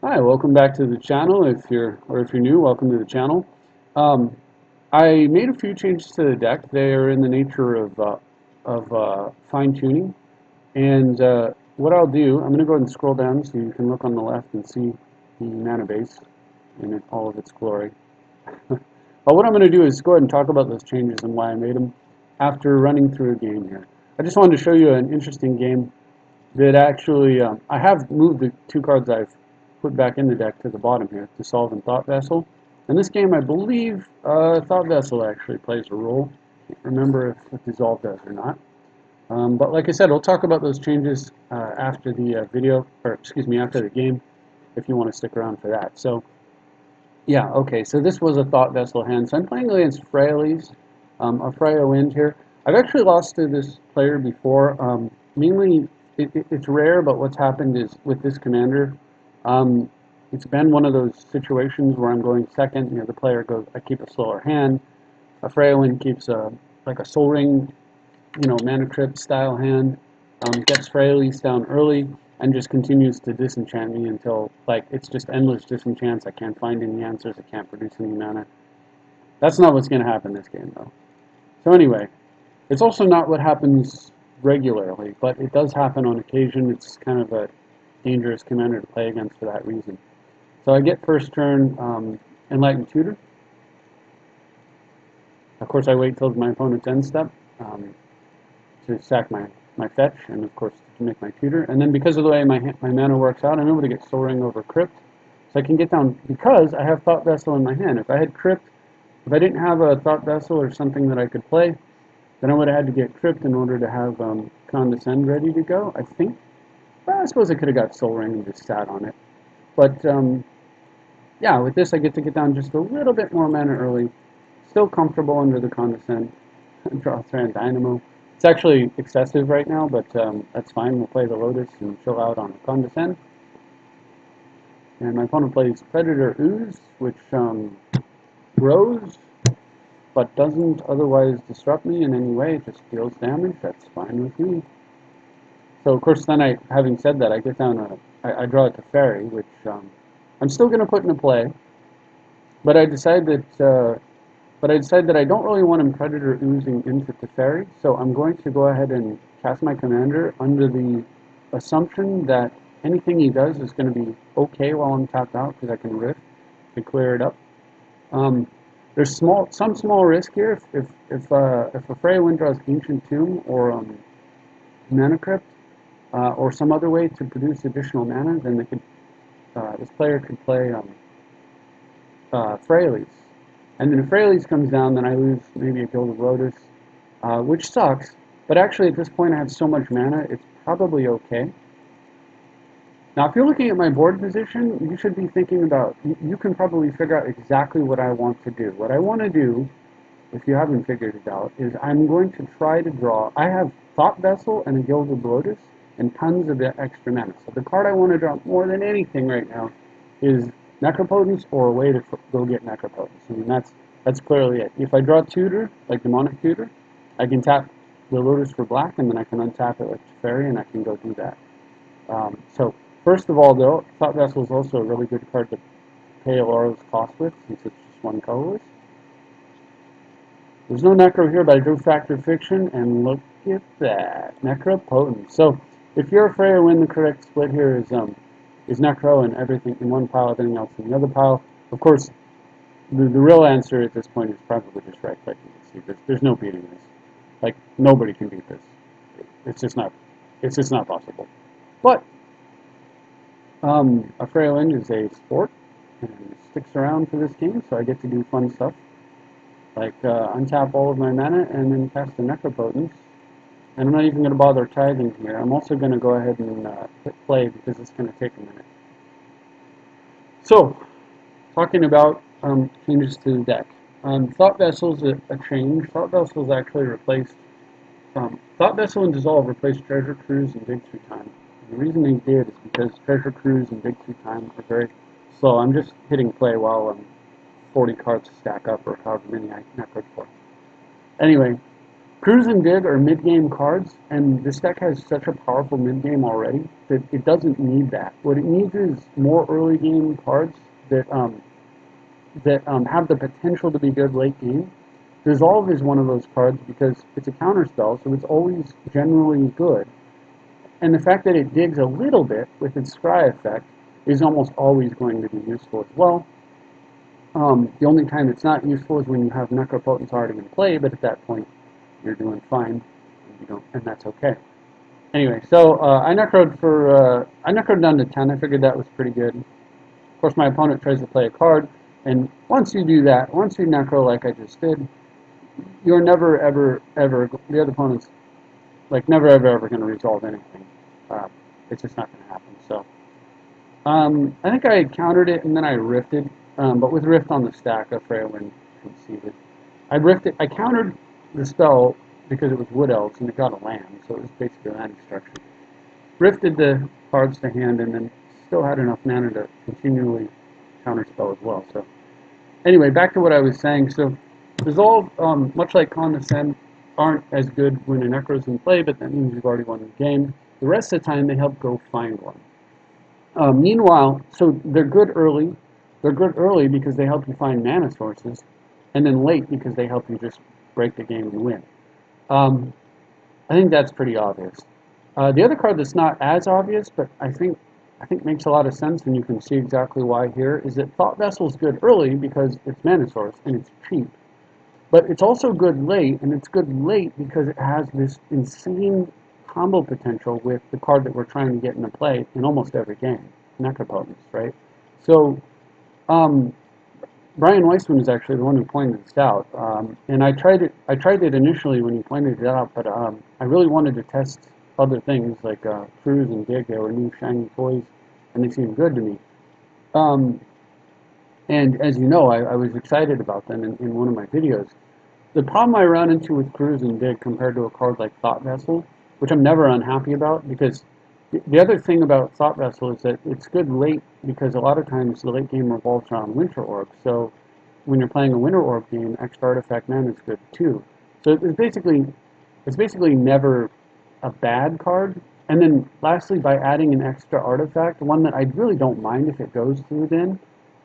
Hi, welcome back to the channel. If you're new, welcome to the channel. Um, I made a few changes to the deck. They are in the nature of fine tuning. And what I'll do, I'm going to go ahead and scroll down so you can look on the left and see the mana base in all of its glory. But what I'm going to do is go ahead and talk about those changes and why I made them after running through a game here. I just wanted to show you an interesting game that actually, I have moved the two cards I've put back in the deck to the bottom here, Dissolve and Thought Vessel. In this game, I believe Thought Vessel actually plays a role. Can't remember if Dissolve does or not. But like I said, we'll talk about those changes after the video, or excuse me, after the game, if you want to stick around for that. So, yeah, okay, so this was a Thought Vessel hand. So I'm playing against Freyalise, a Freya Wind here. I've actually lost to this player before. Mainly, it's rare, but what's happened is with this commander, um, it's been one of those situations where I'm going second. The player goes, I keep a slower hand. A Freya Wind keeps like a Soul Ring, mana crypt style hand, gets Freyalise down early, and just continues to disenchant me until, like, it's just endless disenchants. I can't find any answers. I can't produce any mana. That's not what's going to happen this game, though. So anyway, it's also not what happens regularly, but it does happen on occasion. It's kind of a dangerous commander to play against for that reason. So I get first turn Enlightened Tutor. Of course, I wait till my opponent's end step. To sack my fetch, and of course to make my tutor. And then because of the way my mana works out, I'm able to get Soul Ring over Crypt. So I can get down, because I have Thought Vessel in my hand. If I had Crypt, if I didn't have a Thought Vessel or something that I could play, then I would have had to get Crypt in order to have Condescend ready to go, I think. Well, I suppose I could have got Soul Ring and just sat on it. But yeah, with this I get to get down just a little bit more mana early. Still comfortable under the Condescend. Draw Thran Dynamo. It's actually excessive right now, but that's fine. We'll play the Lotus and chill out on Condescend. And my opponent plays Predator Ooze, which grows, but doesn't otherwise disrupt me in any way. It just deals damage. That's fine with me. So, of course, then having said that, I get down I draw a Teferi, which I'm still going to put into play, but I decide that I don't really want him Predator oozing into Teferi, so I'm going to go ahead and cast my commander under the assumption that anything he does is going to be okay while I'm tapped out, because I can rift to clear it up. Um, there's some small risk here. If a Freya Wind draws Ancient Tomb or Mana Crypt, or some other way to produce additional mana, then this player could play Freyalise. And then if Freyalise comes down, then I lose maybe a Gilded Lotus, which sucks. But actually, at this point, I have so much mana, it's probably okay. Now, if you're looking at my board position, you should be thinking about, you can probably figure out exactly what I want to do. What I want to do, if you haven't figured it out, is I'm going to try to draw, I have Thought Vessel and a Gilded Lotus and tons of extra mana. So the card I want to draw more than anything right now is Necropotence, or a way to go get Necropotence. I mean, that's clearly it. If I draw Tutor, like Demonic Tutor, I can tap the Lotus for black, and then I can untap it like Teferi, and I can go do that. So, first of all, though, Thought Vessel is also a really good card to pay Oloro's cost with, since it's just one colorless. There's no Necro here, but I drew Factor Fiction, and look at that. Necropotence. So, if you're a Freya Wind, the correct split here is Necro and everything in one pile, everything else in the other pile. Of course, the real answer at this point is probably just right-clicking. See, there's no beating this. Like, nobody can beat this. It's just not possible. But a Freya Wind is a sport, and it sticks around for this game, so I get to do fun stuff, like untap all of my mana and then cast the Necropotence. And I'm not even going to bother tithing here. I'm also going to go ahead and hit play, because it's going to take a minute. So, talking about changes to the deck. Thought Vessel's a change. Thought Vessel's actually replaced Thought Vessel and Dissolve replaced Treasure Cruise and Dig Through Time. And the reason they did is because Treasure Cruise and Dig Through Time are very slow. I'm just hitting play while 40 cards stack up, or however many I necroed for. Anyway, Cruise and Dig are mid-game cards, and this deck has such a powerful mid-game already that it doesn't need that. What it needs is more early-game cards that have the potential to be good late game. Dissolve is one of those cards because it's a counter spell, so it's always generally good. And the fact that it digs a little bit with its scry effect is almost always going to be useful as well. The only time it's not useful is when you have Necropotence already in play, but at that point you're doing fine, and you don't, and that's okay. Anyway, so I necroed down to 10. I figured that was pretty good. Of course, my opponent tries to play a card, and once you do that, once you necro like I just did, you're never ever the other opponent's like never ever going to resolve anything. It's just not going to happen. So I think I countered it and then I rifted, but with rift on the stack, Freya Wind conceded. I countered the spell because it was Wood Elves and it got a land, so it was basically a land destruction. Rifted the cards to hand and then still had enough mana to continually counterspell as well. So anyway, back to what I was saying. So Dissolve, much like Condescend, aren't as good when a Necro's in play, but that means you've already won the game. The rest of the time, they help go find one. Meanwhile, so they're good early. They're good early because they help you find mana sources, and then late because they help you just break the game and win. I think that's pretty obvious. The other card that's not as obvious, but I think makes a lot of sense, and you can see exactly why here, is that Thought Vessel's good early because it's mana source and it's cheap. But it's also good late, and it's good late because it has this insane combo potential with the card that we're trying to get into play in almost every game, Necropotence, right? So Brian Weissman is actually the one who pointed this out, and I tried it initially when he pointed it out, but I really wanted to test other things like Cruise and Dig. They were new shiny toys, and they seemed good to me. And as you know, I was excited about them in one of my videos. The problem I run into with Cruise and Dig compared to a card like Thought Vessel, which I'm never unhappy about, because the other thing about Thought Vessel is that it's good late because a lot of times the late game revolves around Winter Orb. So when you're playing a Winter Orb game, extra artifact mana is good too. So it's basically never a bad card. And then lastly, by adding an extra artifact, one that I really don't mind if it goes through then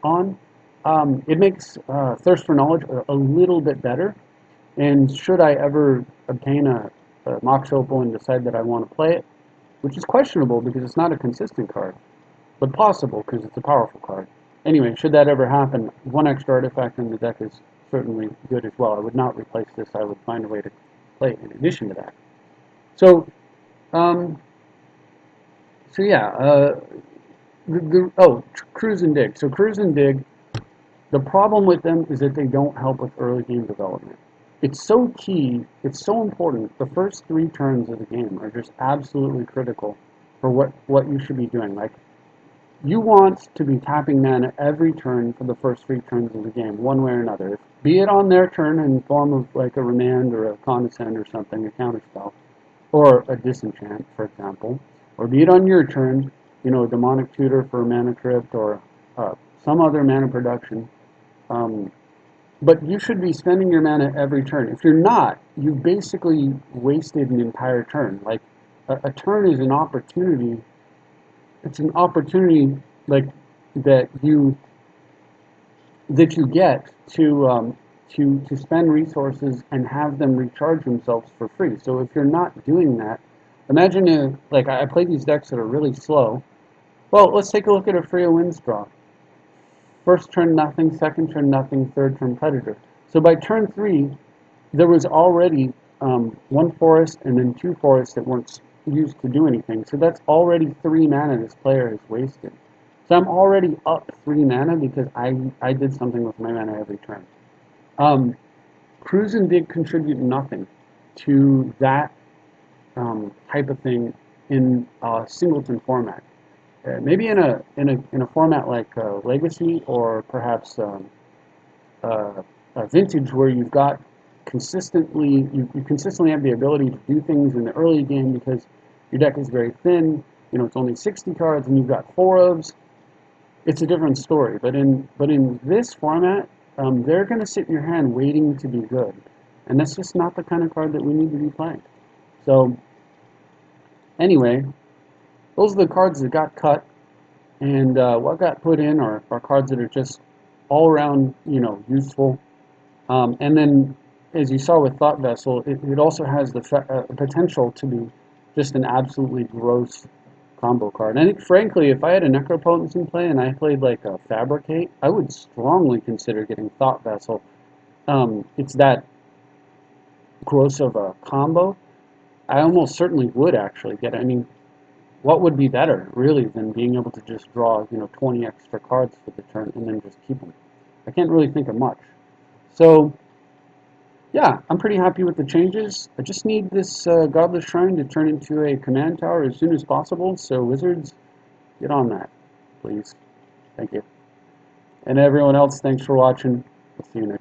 on, it makes Thirst for Knowledge a little bit better. And should I ever obtain a Mox Opal and decide that I want to play it, which is questionable because it's not a consistent card, but possible because it's a powerful card. Anyway, should that ever happen, one extra artifact in the deck is certainly good as well. I would not replace this. I would find a way to play it in addition to that. So, Cruise and Dig. So Cruise and Dig, the problem with them is that they don't help with early game development. It's so key, it's so important. The first 3 turns of the game are just absolutely critical for what you should be doing. Like, you want to be tapping mana every turn for the first 3 turns of the game, one way or another. Be it on their turn in the form of like a Remand or a Condescend or something, a counterspell, or a Disenchant, for example, or be it on your turn, you know, a Demonic Tutor for a Mana Crypt or some other mana production. But you should be spending your mana every turn. If you're not, you've basically wasted an entire turn. Like, a turn is an opportunity. It's an opportunity like that you get to spend resources and have them recharge themselves for free. So if you're not doing that, imagine if, like, I play these decks that are really slow. Well, let's take a look at a Freya Winds draw. First turn nothing, second turn nothing, third turn Predator. So by turn 3, there was already 1 forest and then 2 forests that weren't used to do anything. So that's already 3 mana this player has wasted. So I'm already up 3 mana because I did something with my mana every turn. Cruise and Dig contribute nothing to that type of thing in a singleton format. Maybe in a format like Legacy or perhaps Vintage, where you've got you consistently have the ability to do things in the early game because your deck is very thin. You know, it's only 60 cards and you've got 4 ofs. It's a different story. But in this format, they're going to sit in your hand waiting to be good. And that's just not the kind of card that we need to be playing. So anyway, those are the cards that got cut, and what got put in are cards that are just all around, useful. And then, as you saw with Thought Vessel, it also has the potential to be just an absolutely gross combo card. And frankly, if I had a Necropotence in play and I played like a Fabricate, I would strongly consider getting Thought Vessel. It's that gross of a combo. I almost certainly would actually get it. I mean, what would be better, really, than being able to just draw, 20 extra cards for the turn and then just keep them? I can't really think of much. So, yeah, I'm pretty happy with the changes. I just need this Godless Shrine to turn into a command tower as soon as possible, so Wizards, get on that, please. Thank you. And everyone else, thanks for watching. We'll see you next time.